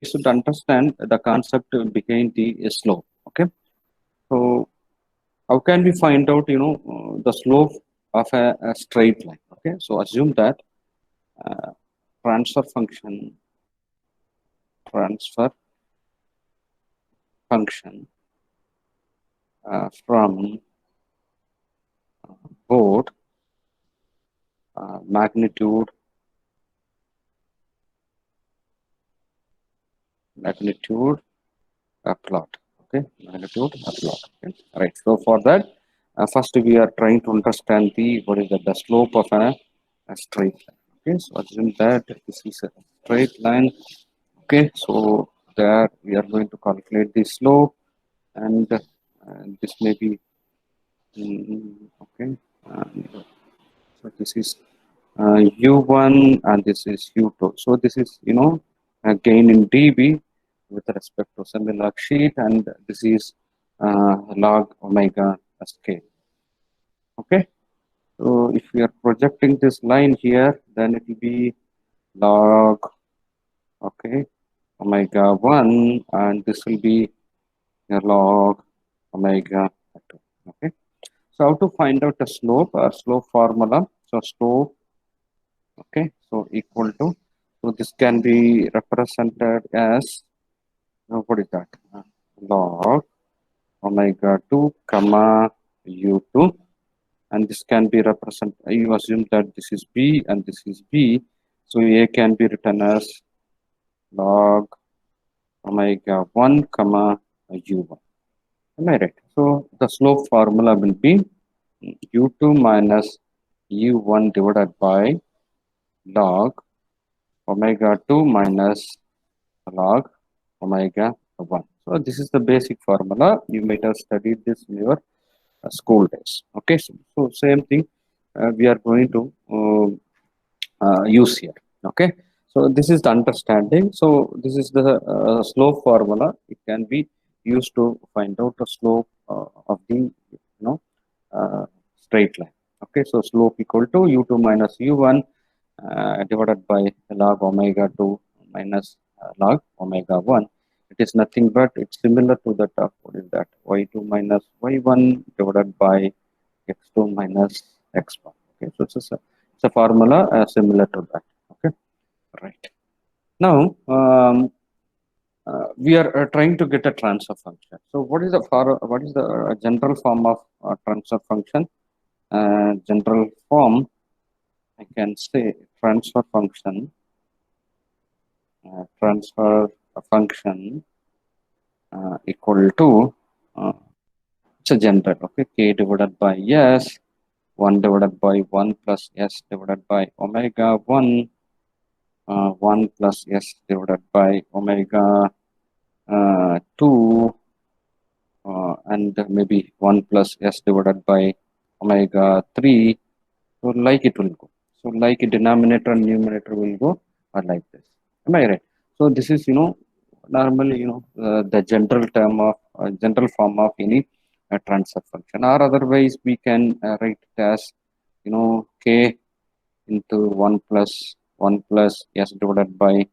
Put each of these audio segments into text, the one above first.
We should understand the concept behind the slope. Okay, so how can we find out the slope of a straight line? Okay, so assume that uh, transfer function transfer function from both magnitude magnitude plot. Okay, magnitude plot. Okay. Right. So for that, first we are trying to understand the what is the slope of a straight line. Okay, so assume that this is a straight line. Okay, so there we are going to calculate the slope, and this may be okay. And so this is u1 and this is u2. So this is gain in dB with respect to semi-log sheet, and this is log omega scale. Okay, so if we are projecting this line here, then it will be log okay omega 1, and this will be a log omega 2. Okay, so how to find out the slope? Slope formula. So slope, okay, so equal to, so this can be represented as what is that? Log omega 2 comma u2, and this can be represented, you assume that this is b and this is b, so a can be written as log omega 1 comma u1. Am I right? So the slope formula will be u2 minus u1 divided by log omega 2 minus log omega 1. So this is the basic formula. You might have studied this in your school days. Okay, so same thing we are going to use here. Okay, so this is the understanding. So this is the slope formula. It can be used to find out the slope of the straight line. Okay, so slope equal to u2 minus u1 divided by log omega 2 minus log omega 1. It is nothing but it's similar to that of what is that y2 minus y1 divided by x2 minus x1. Okay, so it's a formula similar to that. Okay, right. Now we are trying to get a transfer function. So what is the general form of transfer function? General form, I can say transfer function equal to uh, it's a general, okay, k divided by s 1 divided by 1 plus s divided by omega 1 1 plus s divided by omega 2 and maybe 1 plus s divided by omega 3. So like it will go. So like denominator and numerator will go like this. Am I right? So this is normally the general term of general form of any transfer function. Or otherwise we can write it as k into 1 plus s divided by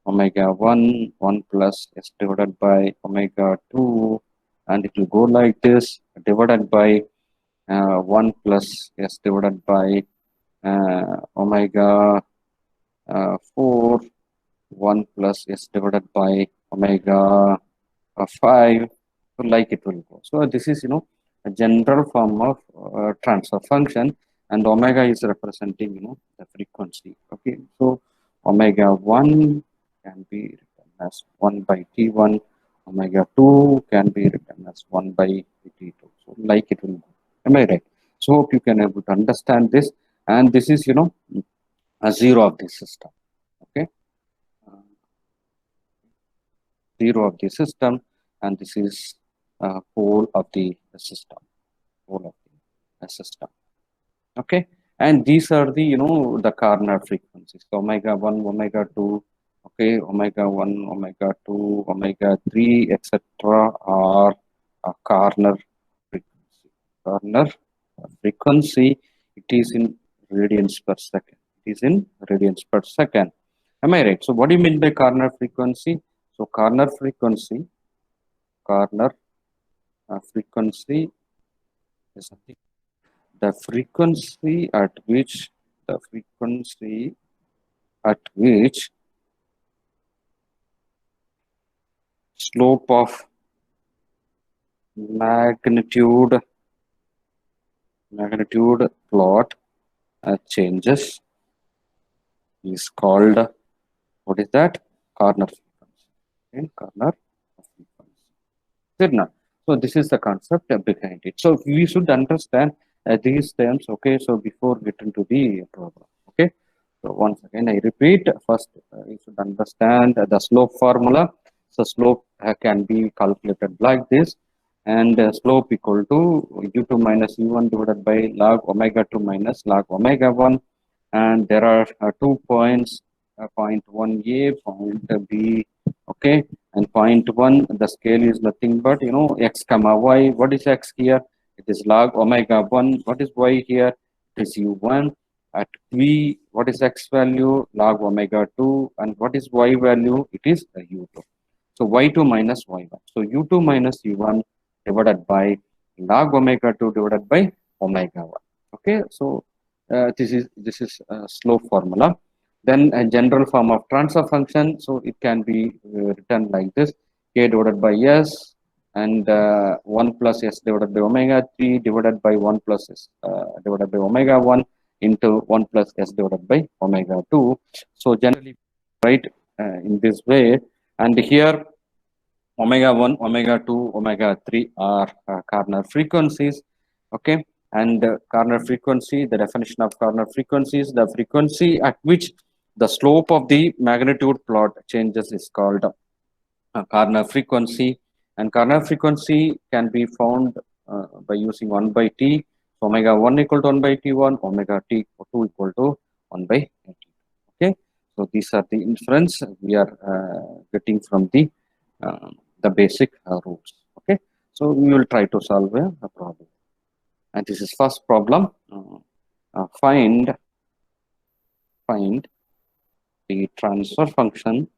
omega 1 1 plus s divided by omega 2, and it will go like this, divided by 1 plus s divided by omega 4 1 plus s divided by omega 5. So like it will go. So this is a general form of transfer function, and omega is representing the frequency. Okay, so omega 1 can be written as 1 by t1, omega 2 can be written as 1 by t2. So like it will go. Am I right? So hope you can able to understand this, and this is a zero of the system. Okay, zero of the system, and this is pole of the system, pole of the system. Okay, and these are the the corner frequencies. So omega 1, omega 2, okay, omega 1, omega 2, omega 3, etc. are a corner frequency. Corner frequency, it is in radians per second. It is in radians per second. Am I right? So what do you mean by corner frequency? So corner frequency is something, the frequency at which the frequency at which slope of magnitude plot changes is called, what is that? Corner frequency. Okay, corner frequency. Good now. So this is the concept behind it. So we should understand these terms. Okay. So before getting to the problem. Okay. So once again, I repeat. First, you should understand the slope formula. So slope can be calculated like this, and slope equal to u2 minus u1 divided by log omega 2 minus log omega 1, and there are 2 points, point 1a, point b. Okay, and point 1, the scale is nothing but x comma y. What is x here? It is log omega 1. What is y here? It is u1. At v, what is x value? Log omega 2. And what is y value? It is u2. So y2 minus y1. So u2 minus u1 divided by log omega 2 divided by omega 1. Okay, so this is slope formula. Then a general form of transfer function. So it can be written like this: k divided by s, and 1 plus s divided by omega 3 divided by 1 plus s divided by omega 1 into 1 plus s divided by omega 2. So generally, right, in this way. And here omega 1, omega 2, omega 3 are corner frequencies. Okay, and corner frequency, the definition of corner frequency is the frequency at which the slope of the magnitude plot changes is called corner frequency. And corner frequency can be found by using 1 by t. So omega 1 equal to 1 by t1, omega t 2 equal to 1 by t. Okay, so these are the inference we are getting from the basic rules. Okay, so we will try to solve a problem. And this is first problem. Find the transfer function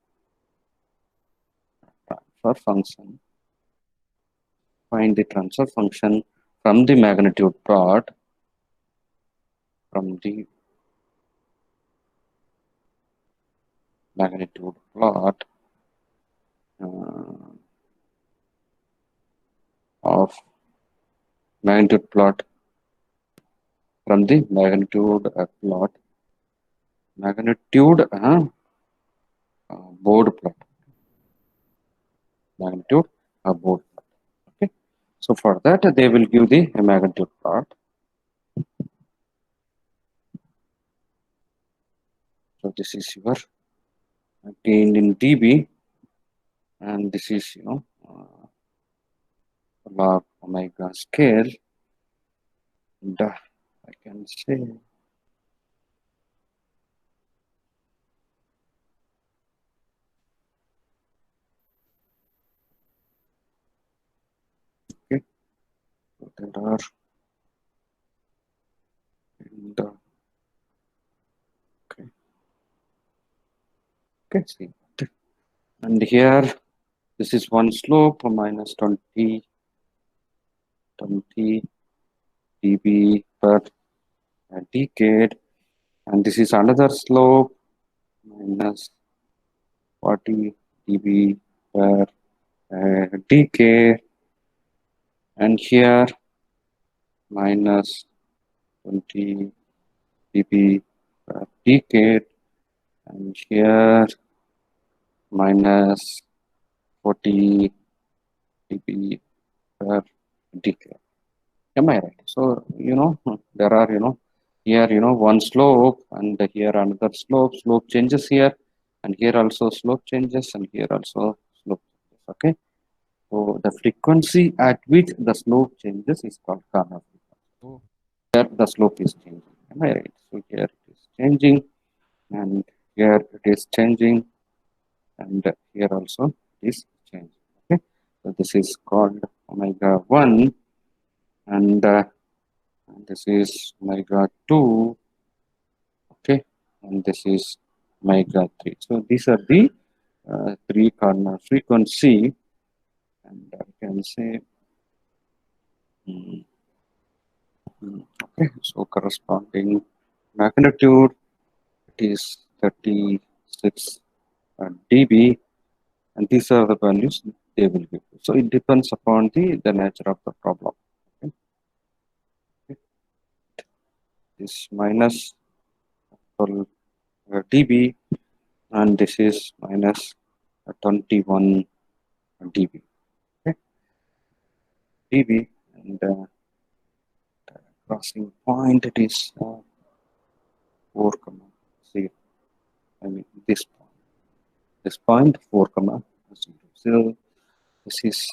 find the transfer function from the magnitude plot of magnitude plot from the magnitude plot Bode plot, magnitude Bode plot. Okay, so for that they will give the magnitude plot. So this is your gain in dB, and this is log omega scale, and I can say okay, so there are and okay, see, and here this is one slope minus 20 dB per decade, and this is another slope minus 40 dB per decade, and here minus 20 dB per decade, and here minus 40 dB per decade. Am I right? So there are here one slope, and here another slope changes here, and here also slope changes, and here also slope changes. Okay, so the frequency at which the slope changes is called corner frequency. So here the slope is changing. Am I right? So here it is changing, and here it is changing, and here also it is changing. Okay, so this is called omega 1, and this is omega 2. Okay, and this is omega 3. So these are the three corner frequency, and I can say okay, so corresponding magnitude is 36 dB, and these are the values they will give. So it depends upon the nature of the problem. Okay. This minus 12 dB, and this is minus 21 dB. Okay. dB, and crossing point it is 4 comma 0. I mean this point 4 comma 0. So this is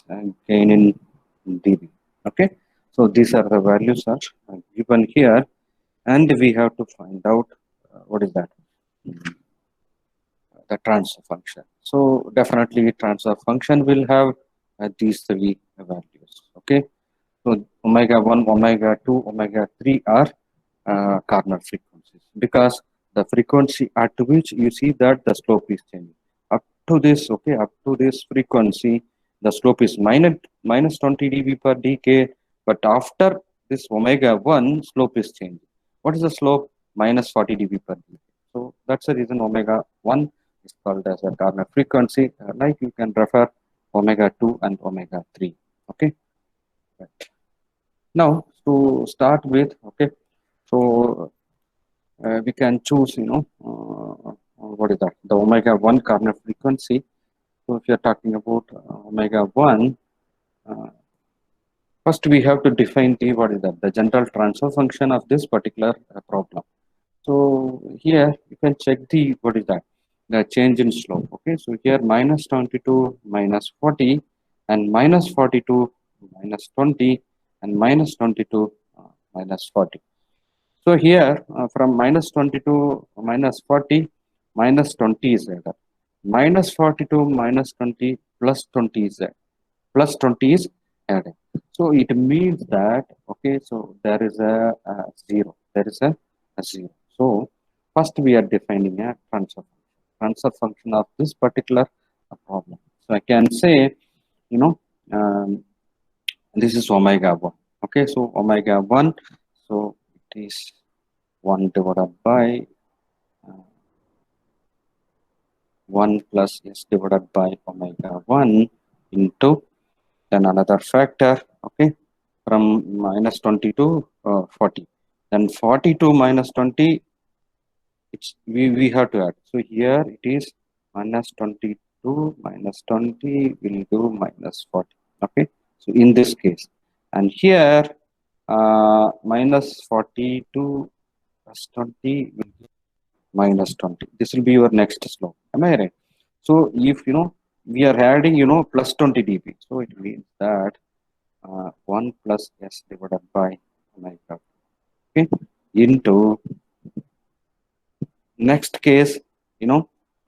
gain in dB. Okay, so these are the values are given here, and we have to find out what is that, the transfer function. So definitely transfer function will have these three values. Okay, so omega 1, omega 2, omega 3 are corner frequencies, because the frequency at which you see that the slope is changing. Up to this, okay, up to this frequency, the slope is minus 20 dB per decade, but after this omega 1, slope is changing. What is the slope? Minus 40 dB per decade. So that's the reason omega 1 is called as a corner frequency. Like you can refer omega 2 and omega 3. Okay. Right. Now to start with, okay, so we can choose, what is that? The omega 1 corner frequency. So if you are talking about omega 1, first we have to define the, what is that? The general transfer function of this particular problem. So here you can check the, what is that? The change in slope. Okay, so here minus 22 minus 40, and minus 42 minus 20, and minus 22 minus 40. So here from minus 22 minus 40, minus 20 is there. Minus 42 minus 20 plus 20 is there. Plus 20 is added. So it means that, okay, so there is a 0. There is a 0. So first we are defining a transfer function of this particular problem. So I can say, this is omega 1. Okay, so omega 1, so it is 1 divided by 1 plus s divided by omega 1 into then another factor, okay, from minus 20 to 40. Then 40 to minus 20, we have to add. So here it is minus 22 minus 20 will do minus 40. Okay, so in this case, and here minus 42 plus 20 will be minus 20. This will be your next slope. Am I right? So if we are adding plus 20 dB, so it means that 1 plus s divided by omega, okay, into next case, you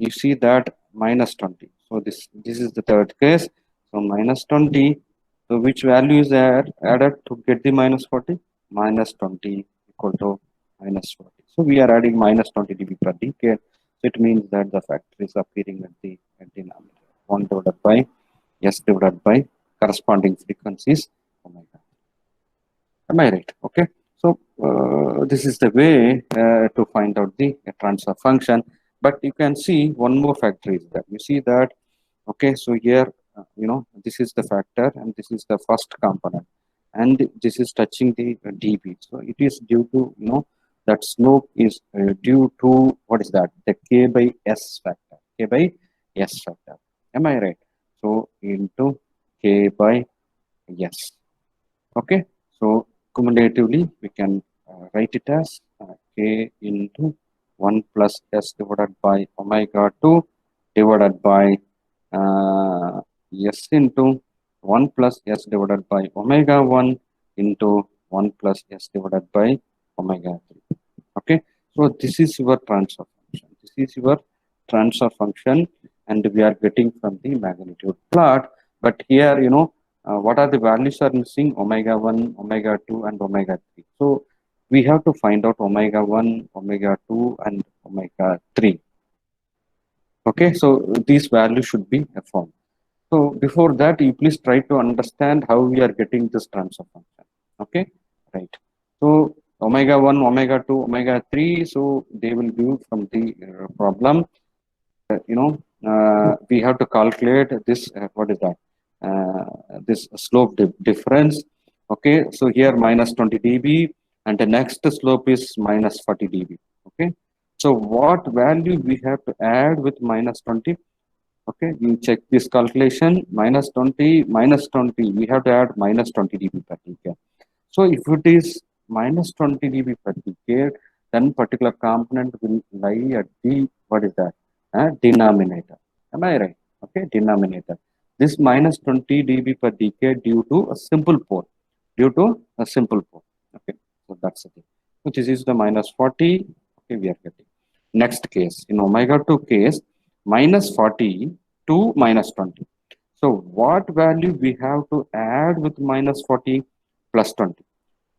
see that minus 20. So this is the third case. So minus 20. So which value is added to get the minus 40? Minus 20 equal to minus 40. So we are adding minus 20 dB per decade. So it means that the factor is appearing at the denominator. 1 divided by s divided by corresponding frequencies omega. Am I right? Okay. So this is the way to find out the transfer function. But you can see one more factor is that you see that, okay, so here this is the factor and this is the first component, and this is touching the dB. So it is due to that slope is due to, what is that, the k by s factor. K by s factor. Am I right? So into k by s. Okay, so cumulatively we can write it as k into 1 plus s divided by omega 2 divided by s into 1 plus s divided by omega 1 into 1 plus s divided by omega 3. Okay, so this is your transfer function. This is your transfer function, and we are getting from the magnitude plot. But here, what are the values are missing? Omega 1, omega 2, and omega 3. So we have to find out omega 1, omega 2, and omega 3. Okay, so these values should be found. So before that, you please try to understand how we are getting this transfer function. Okay, right. So omega 1, omega 2, omega 3, so they will give from the problem. We have to calculate this, what is that? This slope difference. Okay, so here minus 20 dB, and the next slope is minus 40 dB. Okay, so what value we have to add with minus 20? Okay, we check this calculation, minus 20, minus 20, we have to add minus 20 dB per decade. So if it is minus 20 dB per decade, then particular component will lie at the, what is that? Denominator. Am I right? Okay, denominator. This minus 20 dB per decade due to a simple pole. Due to a simple pole. Okay, so that's the thing. Which is the minus 40. Okay, we are getting. Next case, in omega 2 case, minus 40 to minus 20. So what value we have to add with minus 40 plus 20?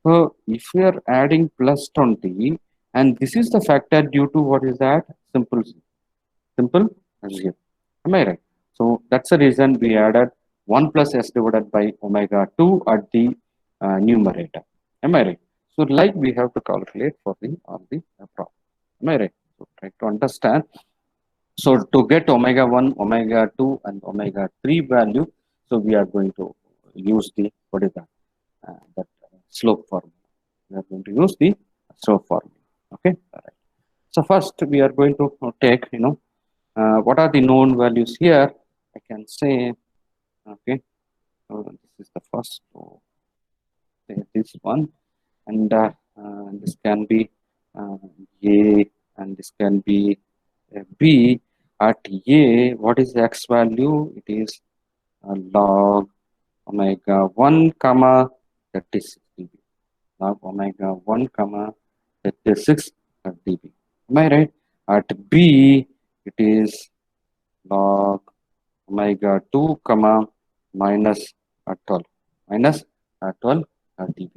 So if we are adding plus 20, and this is the factor due to what is that? Simple 0. Am I right? So that's the reason we added 1 plus s divided by omega 2 at the numerator. Am I right? So like we have to calculate for the on the problem. Am I right? So try to understand. So to get omega 1, omega 2, and omega 3 value, so we are going to use the, what is that slope formula. We are going to use the slope formula. Okay. All right. So first we are going to take, what are the known values here? I can say, okay, so this is the first, so say this one, and this can be A, and this can be B. At A, what is the x value? It is log omega 1 comma 36 dB. Log omega 1 comma 36 dB. Am I right? At B, it is log omega 2 comma minus 12 minus 12 dB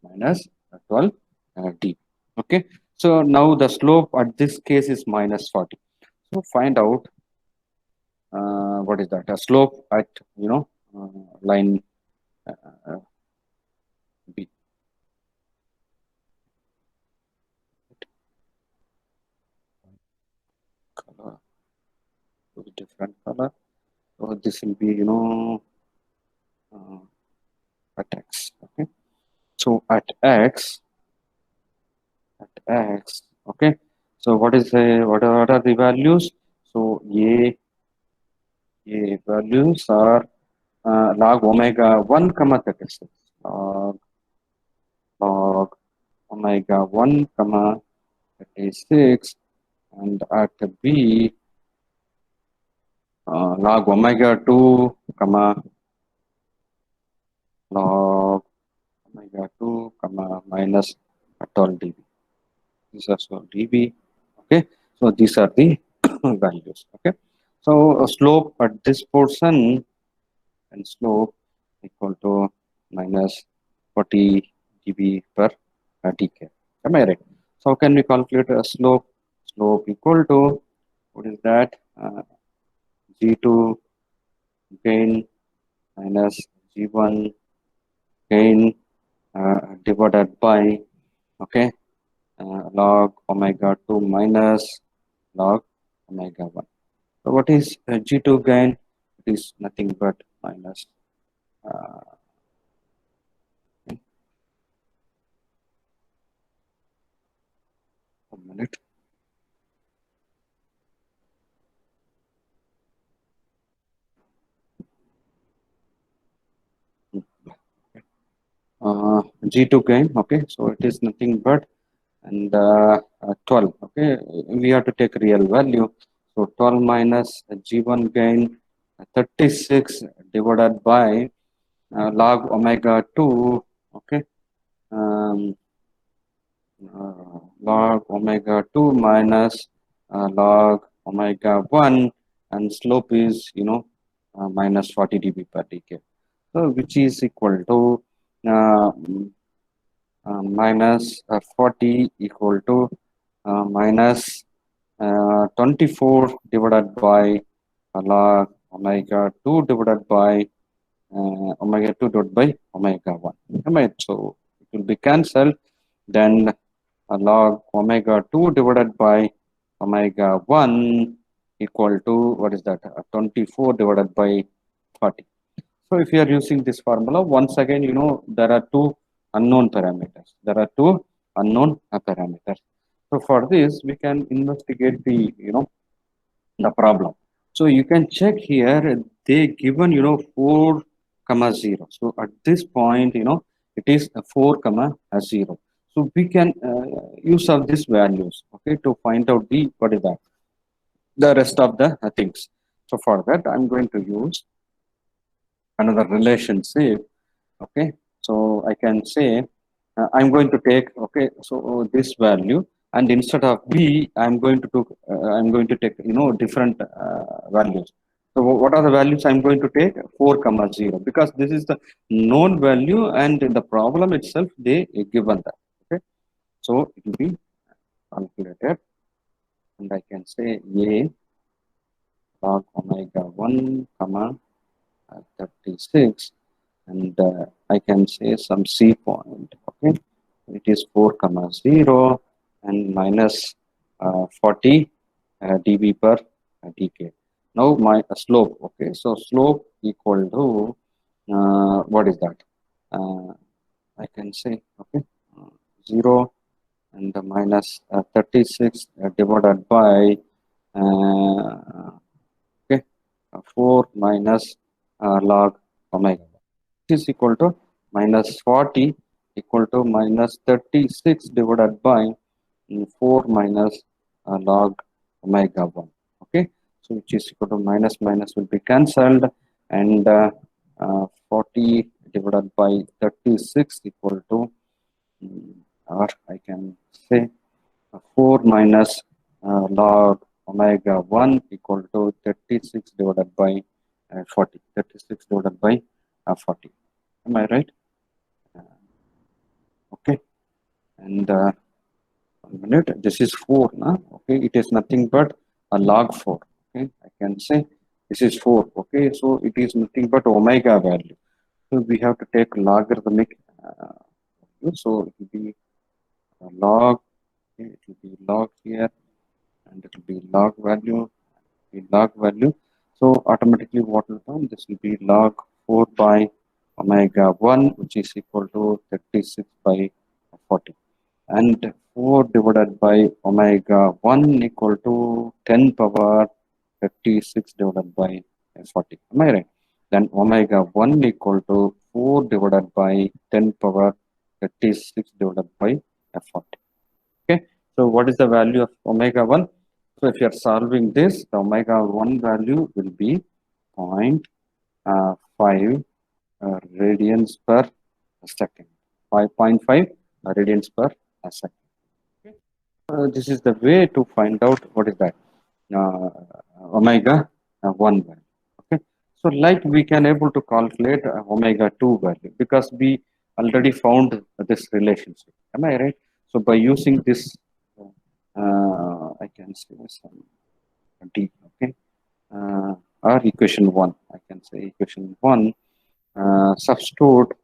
minus 12 dB. Okay, so now the slope at this case is minus 40. So find out what is that? A slope at, line uh, B. Color, different color. So this will be, uh, at x. Okay. So at x, okay. So what are the values? So a values are log omega 1 comma 36. Log omega 1 comma 36, and at B, log omega 2 comma log omega 2 comma minus 12 dB. These are so dB. Okay, so these are the values. Okay, so slope at this portion, and slope equal to minus 40 dB per decade. Am I right? So how can we calculate a slope? Slope equal to, what is that? G2 gain minus G1 gain divided by, okay, log omega 2 minus log omega 1. So what is G2 gain? It is nothing but minus okay, a minute. G2 gain, okay, so it is nothing but, and 12, okay, we have to take real value. So 12 minus G1 gain 36 divided by log omega 2, okay, um, log omega 2 minus log omega 1, and slope is, minus 40 dB per decade. So which is equal to uh, minus 40 equal to minus 24 divided by log omega 2 divided by omega 2 divided by omega 1. Right? So it will be cancelled. Then log omega 2 divided by omega 1 equal to, what is that? 24 divided by 40. So if you are using this formula, once again, there are two unknown parameters. There are two unknown parameters. So for this, we can investigate the problem. So you can check here, they given, 4 comma 0. So at this point, it is a 4 comma 0. So we can use of these values, okay, to find out what is that, the rest of the things. So for that, I'm going to use another relationship. Okay, so I can say I'm going to take, okay, so this value, and instead of b I'm going to take different values. So what are the values I'm going to take? 4 comma 0, because this is the known value, and in the problem itself they given that. Okay, so it will be calculated, and I can say a log omega 1 comma 36, and I can say some C point. Okay, it is 4 comma 0 and minus 40 dB per decade. Now my slope. Okay, so slope equal to what is that? I can say, okay, 0 and minus 36 divided by okay, 4 minus log omega is equal to minus 40 equal to minus 36 divided by 4 minus log omega 1. Okay, so which is equal to minus minus will be cancelled, and 40 divided by 36 equal to, or I can say 4 minus log omega 1 equal to 36 divided by 40. 36 divided by 40. Am I right? Okay, and 1 minute. This is 4. Nah? Okay, it is nothing but a log 4. Okay, I can say this is 4. Okay, so it is nothing but omega value. So we have to take logarithmic. So it will be log. Okay, it will be log here, and it will be log value. Log value. So automatically what will come? This will be log 4 by omega 1, which is equal to 36 by 40. And 4 divided by omega 1 equal to 10 power 36 divided by 40. Am I right? Then omega 1 equal to 4 divided by 10 power 36 divided by 40. Okay, so what is the value of omega 1? So if you are solving this, the omega 1 value will be 0.5 radians per second. 5.5 radians per second. Okay. This is the way to find out what is that uh, omega 1 value. Okay, so like we can able to calculate omega 2 value, because we already found this relationship. Am I right? So by using this, I can say some D. Okay, or equation 1. I can say equation 1. Substitute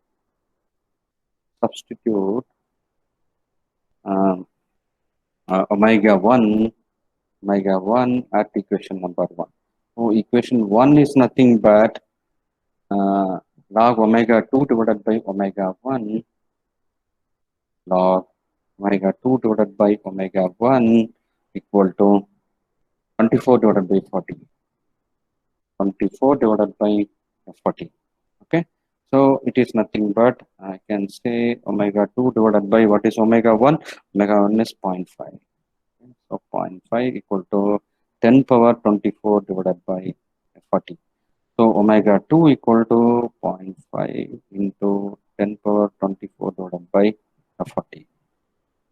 um, omega 1 at equation number 1. So equation 1 is nothing but log omega 2 divided by omega 1 log omega 2 divided by omega 1 equal to 24 divided by 40. 24 divided by 40. Okay, so it is nothing but I can say omega 2 divided by what is omega 1? Omega 1 is 0.5. So 0.5 equal to 10 power 24 divided by 40. So omega 2 equal to 0.5 into 10 power 24 divided by 40.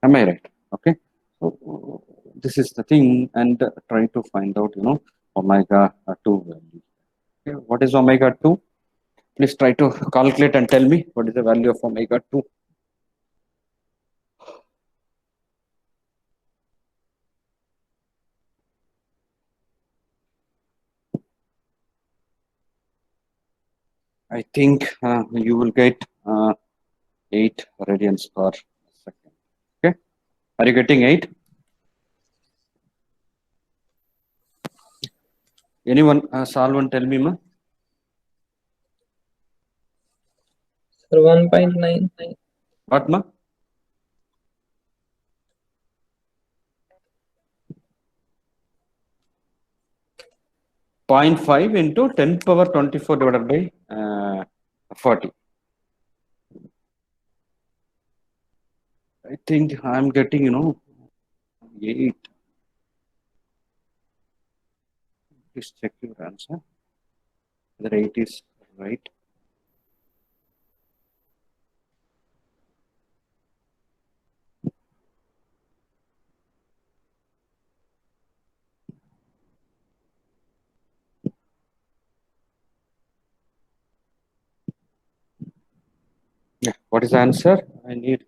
Am I right? Okay. So this is the thing, and try to find out, omega 2 value. Okay. What is omega 2? Please try to calculate and tell me what is the value of omega 2. I think you will get 8 radians per second. Okay, are you getting 8? Anyone, Salvan, tell me, ma? Sir, 1.9. What, ma? 0.5 into 10 power 24 divided by 40. I think I'm getting, 8. Please check your answer. Whether 8 is right. Yeah. What is the answer? I need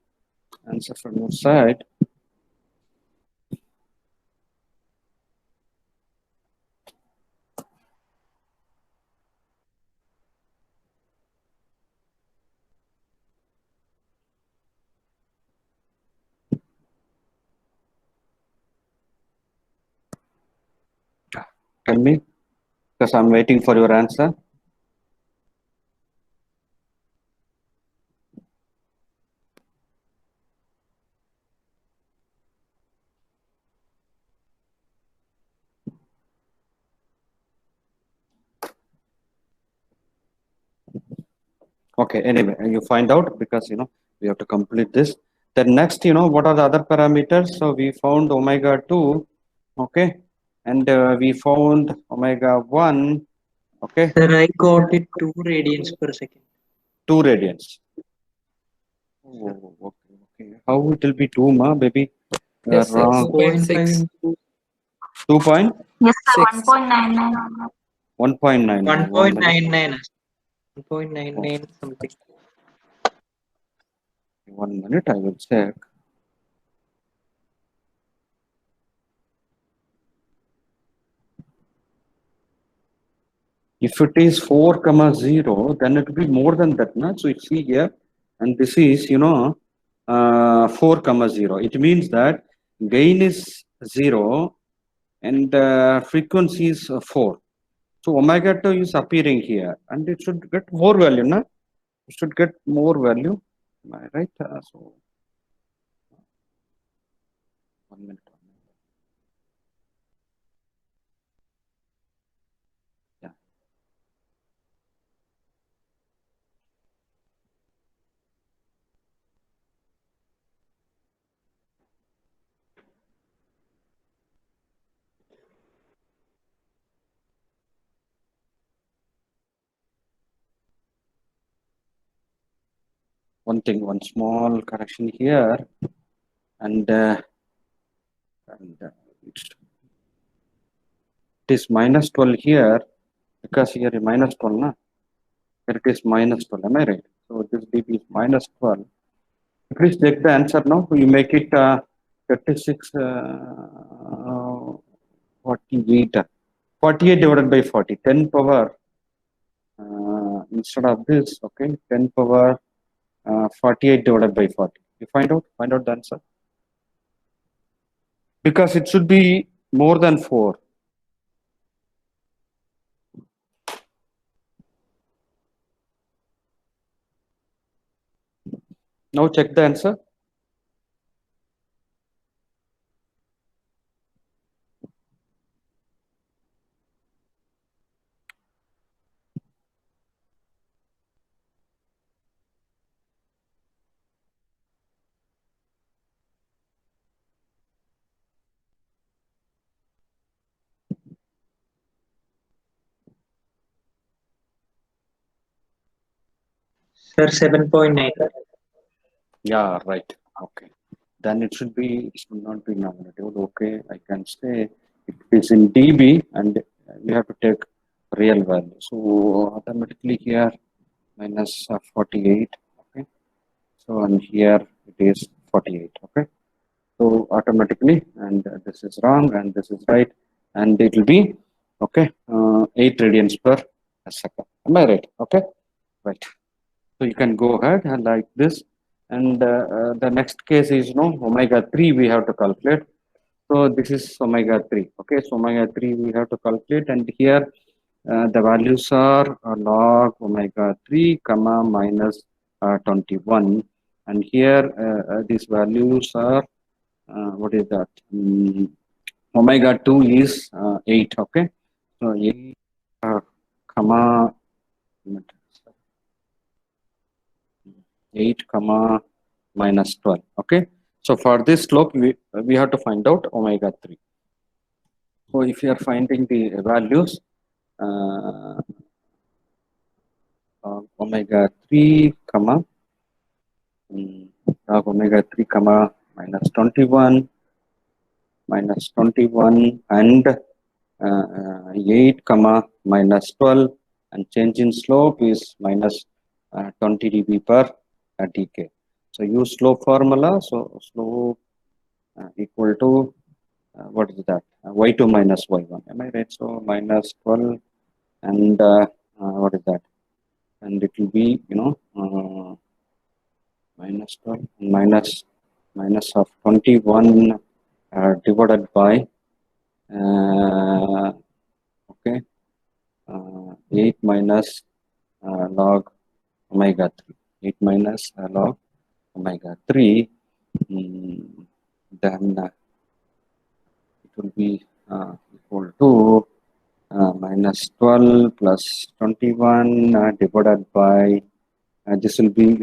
answer from your side. Tell me, because I'm waiting for your answer. Okay, anyway, you find out because we have to complete this. Then next, what are the other parameters? So we found omega 2, okay, and we found omega 1, okay, Sir, I got it 2 radians per second. 2 radians. Oh, okay, okay. How it will be 2, ma, baby? Yes, sir. Wrong. 2.5 into 2 point? Yes, sir. 6. 1.99. 1.99. 1 minute. 1.99. 1.99 something. 1 minute, I will check. If it is 4 comma 0, then it will be more than that. Na? So you see here, and this is, 4 comma 0. It means that gain is 0 and frequency is 4. So omega 2 is appearing here and it should get more value. Na? It should get more value. Am I right? So 1 minute. Yeah. One small correction here, and it is minus 12 here because here is minus 12, na? Here it is minus 12. Am I right? So this dB is minus 12. Please check the answer now. You make it 36, 48, 48 divided by 40, 10 power. Instead of this, okay, 10 power 48 divided by 40. You find out the answer. Because it should be more than 4. Now check the answer. Sir, 7.9. Yeah, right. Okay. Then it should not be nominative. Okay, I can say it is in dB and you have to take real value. So automatically here minus 48. Okay. So and here it is 48. Okay. So automatically, and this is wrong and this is right, and it will be okay 8 radians per second. Am I right? Okay. right? So you can go ahead and like this. And the next case is omega 3 we have to calculate. So this is omega 3. Okay, so omega 3 we have to calculate, and here the values are log omega 3 comma minus 21, and here these values are what is that? Omega 2 is 8. Okay, so 8 comma 8 comma minus 12. Okay, so for this slope we have to find out omega 3. So if you are finding the values uh, omega 3 comma omega 3 comma minus 21 and 8 comma minus 12, and change in slope is minus 20 dB per dk. So use slope formula. So slope equal to what is that? Y2 minus y1. Am I right? So minus 12 and what is that? And it will be minus 12 minus of 21 divided by okay 8 minus log omega 3. 8 minus log omega 3. Then it will be equal to minus 12 plus 21 divided by this will be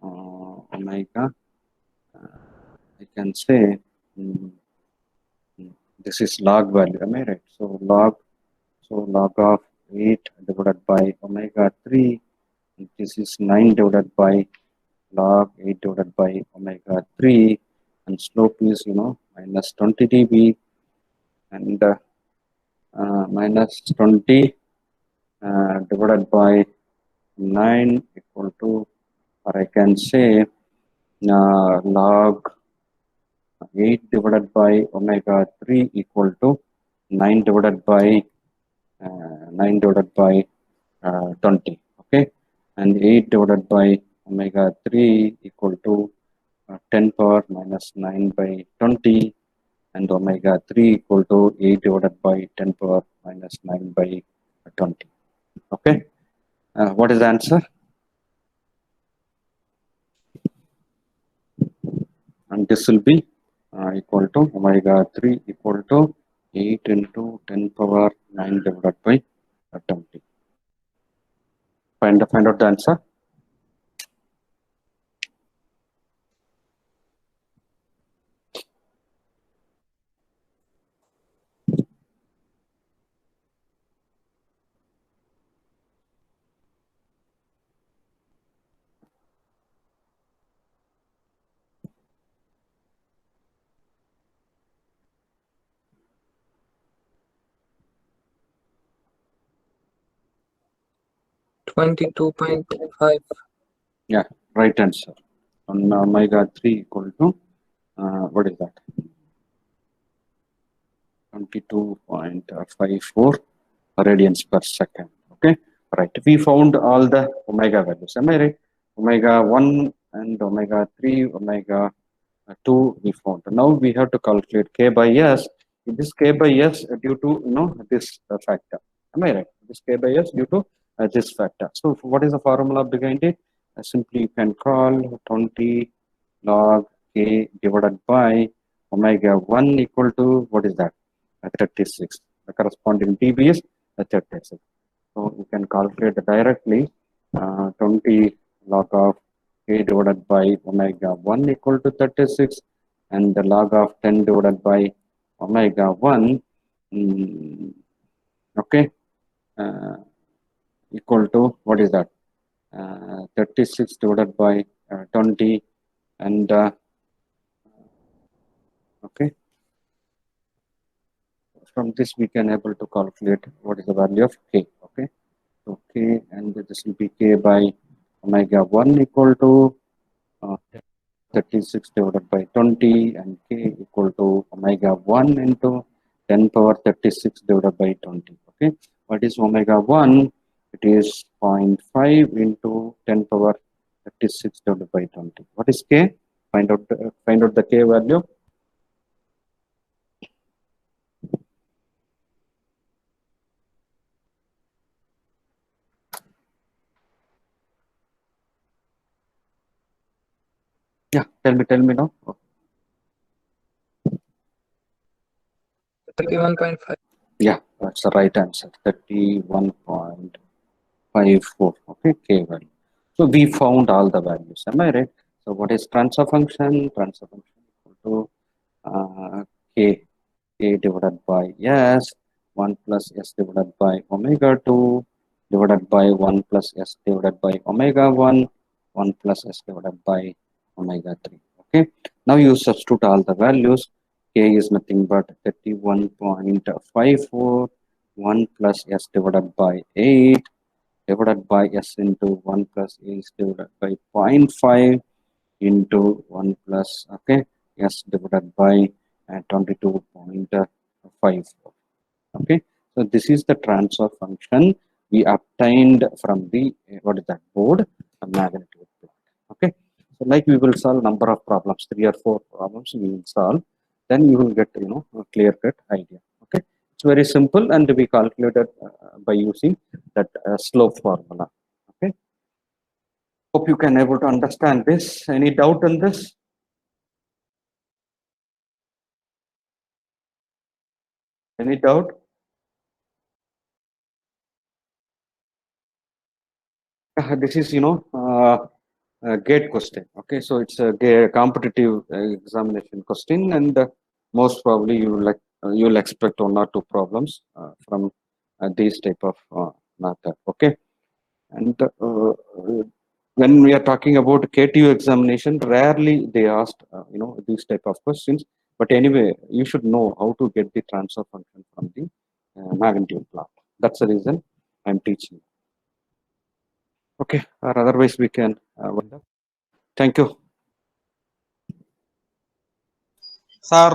omega I can say mm, this is log value. Am I right? So log of 8 divided by omega 3, this is 9 divided by log 8 divided by omega 3, and slope is minus 20 dB, and minus 20 divided by 9 equal to, or I can say log 8 divided by omega 3 equal to 9 divided by 9 divided by 20. Okay, and 8 divided by omega 3 equal to 10 power minus 9 by 20, and omega 3 equal to 8 divided by 10 power minus 9 by 20. Okay, what is the answer? And this will be equal to omega 3 equal to 8 into 10 power 9 divided by 20. Find out the answer. $22.5. Yeah, right answer. On omega 3 equal to what is that? 22.54 radians per second. Okay, right. We found all the omega values. Am I right? Omega 1 and omega 3, omega 2 we found. Now we have to calculate k by s. This k by s due to this factor. Am I right? This k by s due to this factor. So what is the formula behind it? Simply you can call 20 log k divided by omega 1 equal to what is that? 36. The corresponding dB is 36. So you can calculate directly 20 log of k divided by omega 1 equal to 36, and the log of 10 divided by omega 1 okay equal to what is that 36 divided by 20, and okay, from this we can able to calculate what is the value of k. Okay, so k, and this will be k by omega 1 equal to 36 divided by 20, and k equal to omega 1 into 10 power 36 divided by 20. Okay, what is omega 1? It is 0.5 into 10 power 36 divided by 20. What is k? Find out the k value. Yeah, tell me now. 31.5. Yeah, that's the right answer. 31.54. Okay, k value. So we found all the values. Am I right? So what is transfer function? Transfer function equal to k divided by s 1 plus s divided by omega 2 divided by 1 plus s divided by omega 1 1 plus s divided by omega 3. Okay, now you substitute all the values. K is nothing but 31.54 1 plus s divided by 8 divided by s into 1 plus s divided by 0.5 into 1 plus, okay, s divided by 22.54. Okay, so this is the transfer function we obtained from the what is that board, a magnitude plot. Okay, so like we will solve number of problems, 3 or 4 problems we will solve, then you will get a clear cut idea. Okay, it's very simple and we calculated by using that slope formula. Okay, hope you can able to understand this. Any doubt on this? Any doubt? This is a gate question. Okay, so it's a competitive examination question, and most probably you'll expect 1 or 2 problems from these type of method. Okay, and when we are talking about KTU examination, rarely they asked these type of questions. But anyway, you should know how to get the transfer function from the magnitude plot. That's the reason I'm teaching. Okay, or otherwise we can wind up. Thank you. Sir,